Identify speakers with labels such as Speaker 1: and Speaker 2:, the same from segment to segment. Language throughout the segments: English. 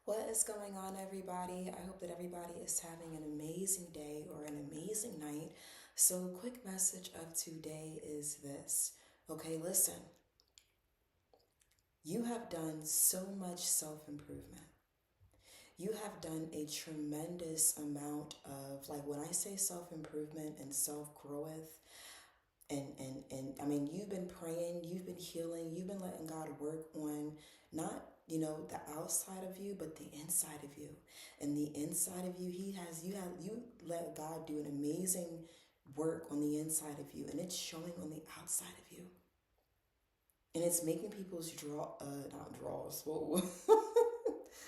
Speaker 1: What is going on, everybody? I hope that everybody is having an amazing day or an amazing night. So, quick message of today is this. Okay, listen, you have done so much self improvement. You have done a tremendous amount of, like, when I say self improvement and self growth, and I mean, you've been praying, you've been healing, you've been letting God work on not, the outside of you, but the inside of you. And the inside of you, you let God do an amazing work on the inside of you, and it's showing on the outside of you. And it's making people's not draws, whoa.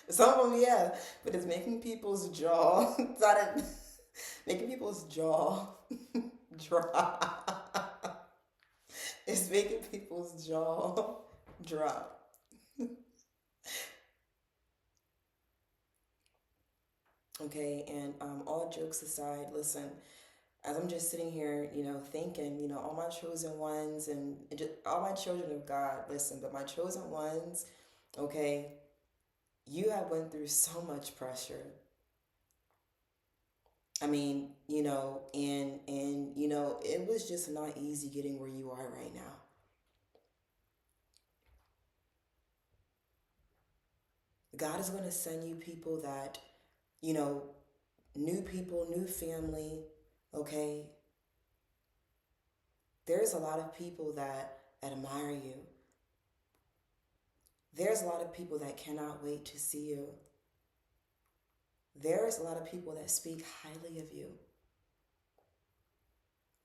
Speaker 1: Some of them, yeah, but it's making people's jaw, making people's jaw drop. It's making people's jaw drop. Okay, and all jokes aside, listen, as I'm just sitting here, thinking, all my chosen ones and just all my children of God, listen, but my chosen ones, okay, you have went through so much pressure. I mean, and it was just not easy getting where you are right now. God is going to send you people that, you know, new people, new family, okay? There's a lot of people that admire you. There's a lot of people that cannot wait to see you. There's a lot of people that speak highly of you.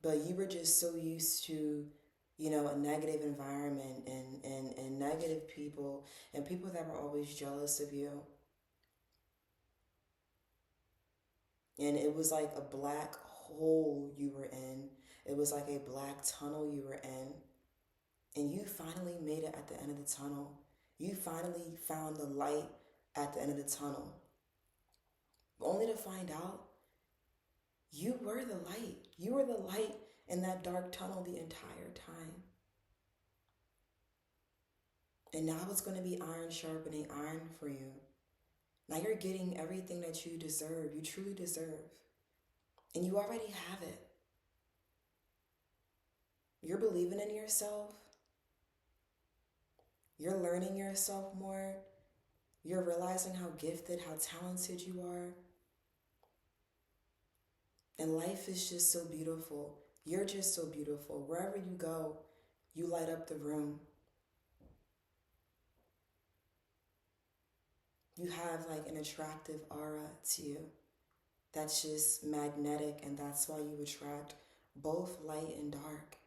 Speaker 1: But you were just so used to, a negative environment and negative people and people that were always jealous of you. And it was like a black hole you were in. It was like a black tunnel you were in. And you finally made it at the end of the tunnel. You finally found the light at the end of the tunnel. Only to find out you were the light. You were the light in that dark tunnel the entire time. And now it's going to be iron sharpening iron for you. Now you're getting everything that you deserve, you truly deserve. And you already have it. You're believing in yourself. You're learning yourself more. You're realizing how gifted, how talented you are. And life is just so beautiful. You're just so beautiful. Wherever you go, you light up the room. You have like an attractive aura to you that's just magnetic, and that's why you attract both light and dark.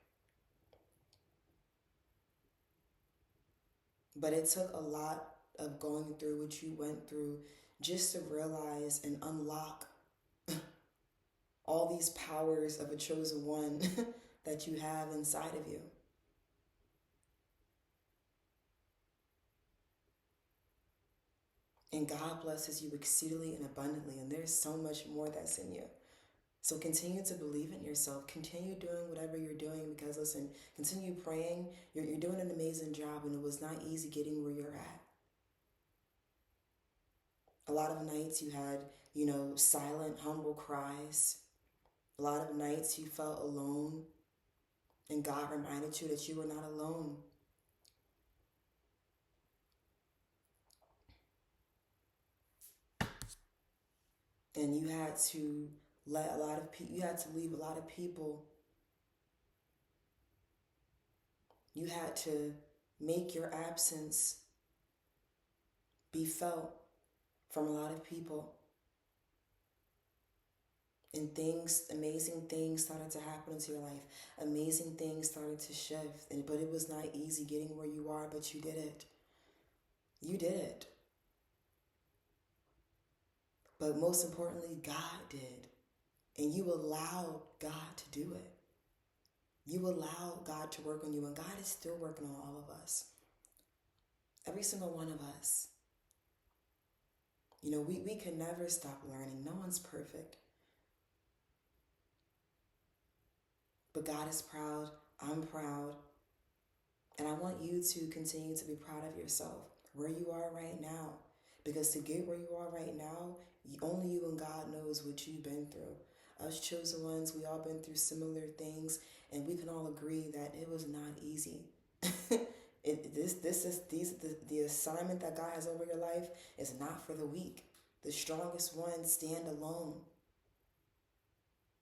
Speaker 1: But it took a lot of going through what you went through just to realize and unlock all these powers of a chosen one that you have inside of you. And God blesses you exceedingly and abundantly, and there's so much more that's in you. So continue to believe in yourself. Continue doing whatever you're doing because, listen, continue praying. You're doing an amazing job, and it was not easy getting where you're at. A lot of nights you had, silent, humble cries. A lot of nights you felt alone, and God reminded you that you were not alone. And you had to you had to leave a lot of people. You had to make your absence be felt from a lot of people. And amazing things started to happen into your life. Amazing things started to shift. But it was not easy getting where you are, but you did it. You did it. But most importantly, God did. And you allowed God to do it. You allowed God to work on you, and God is still working on all of us. Every single one of us. We can never stop learning. No one's perfect. But God is proud. I'm proud. And I want you to continue to be proud of yourself, where you are right now. Because to get where you are right now, only you and God knows what you've been through. Us chosen ones, we all been through similar things, and we can all agree that it was not easy. The assignment that God has over your life is not for the weak. The strongest ones stand alone.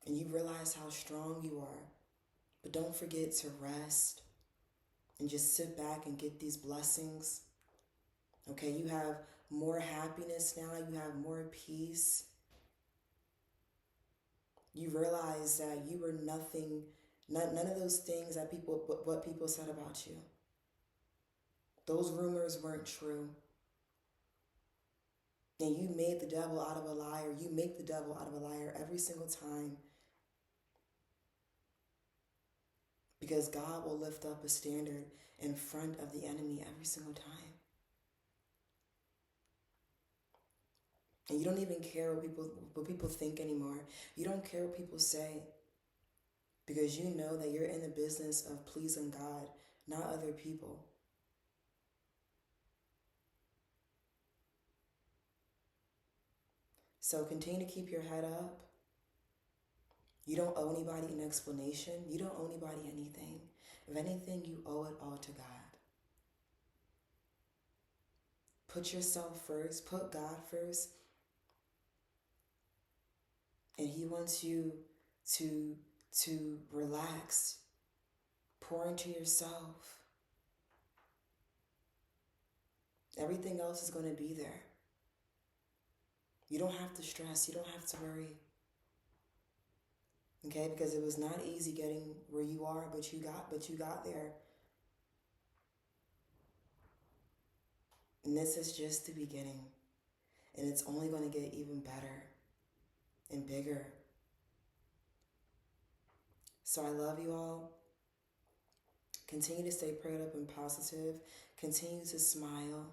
Speaker 1: And you realize how strong you are. But don't forget to rest and just sit back and get these blessings. Okay, you have more happiness now, you have more peace. You realize that you were nothing, none of those things that what people said about you. Those rumors weren't true. And you made the devil out of a liar. You make the devil out of a liar every single time. Because God will lift up a standard in front of the enemy every single time. And you don't even care what people think anymore. You don't care what people say. Because you know that you're in the business of pleasing God, not other people. So continue to keep your head up. You don't owe anybody an explanation. You don't owe anybody anything. If anything, you owe it all to God. Put yourself first. Put God first. And He wants you to relax. Pour into yourself. Everything else is going to be there. You don't have to stress. You don't have to worry. Okay, because it was not easy getting where you are, but you got there. And this is just the beginning. And it's only going to get even better and bigger. So I love you all. Continue to stay prayed up and positive. Continue to smile.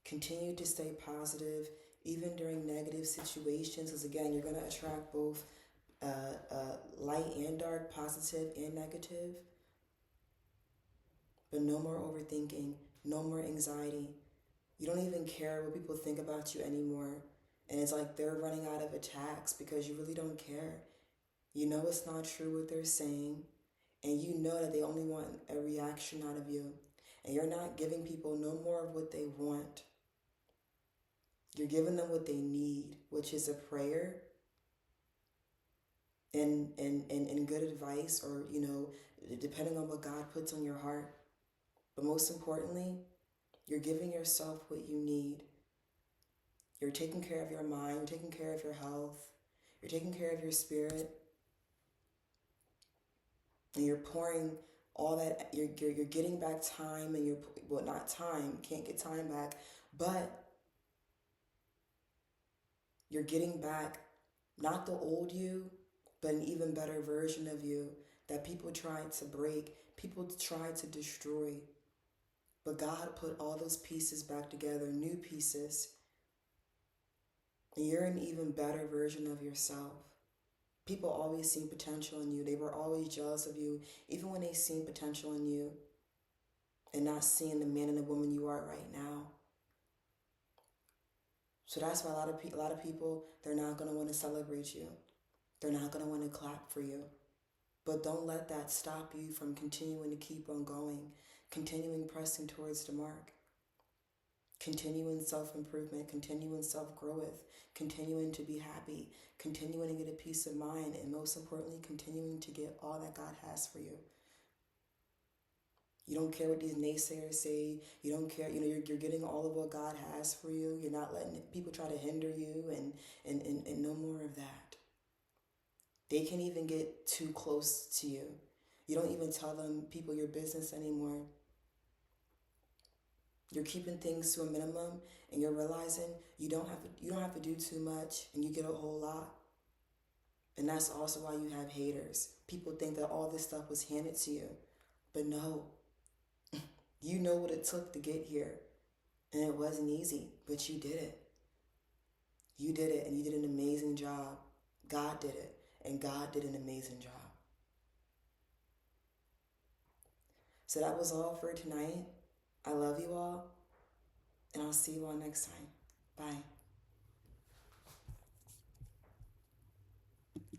Speaker 1: Continue to stay positive, even during negative situations. Because again, you're going to attract both light and dark, positive and negative. But no more overthinking, no more anxiety. You don't even care what people think about you anymore. And it's like they're running out of attacks because you really don't care. You know it's not true what they're saying. And you know that they only want a reaction out of you. And you're not giving people no more of what they want. You're giving them what they need, which is a prayer and good advice, or, you know, depending on what God puts on your heart. But most importantly, you're giving yourself what you need. You're taking care of your mind, you're taking care of your health, you're taking care of your spirit, and you're pouring all that, you're getting back time, and not time, can't get time back, but you're getting back not the old you, but an even better version of you that people tried to break, people tried to destroy. But God put all those pieces back together, new pieces. And you're an even better version of yourself. People always seen potential in you. They were always jealous of you, even when they seen potential in you and not seeing the man and the woman you are right now. So that's why a lot of people, they're not going to want to celebrate you. They're not going to want to clap for you. But don't let that stop you from continuing to keep on going, continuing pressing towards the mark, continuing self-improvement, continuing self-growth, continuing to be happy, continuing to get a peace of mind, and most importantly, continuing to get all that God has for you. You don't care what these naysayers say. You don't care, you're getting all of what God has for you. You're not letting people try to hinder you, and no more of that. They can't even get too close to you. You don't even tell people your business anymore. You're keeping things to a minimum, and you're realizing you don't have to do too much, and you get a whole lot. And that's also why you have haters. People think that all this stuff was handed to you, but no. You know what it took to get here, and it wasn't easy, but you did it. You did it, and you did an amazing job. God did it, and God did an amazing job. So that was all for tonight. I love you all. And I'll see you all next time. Bye.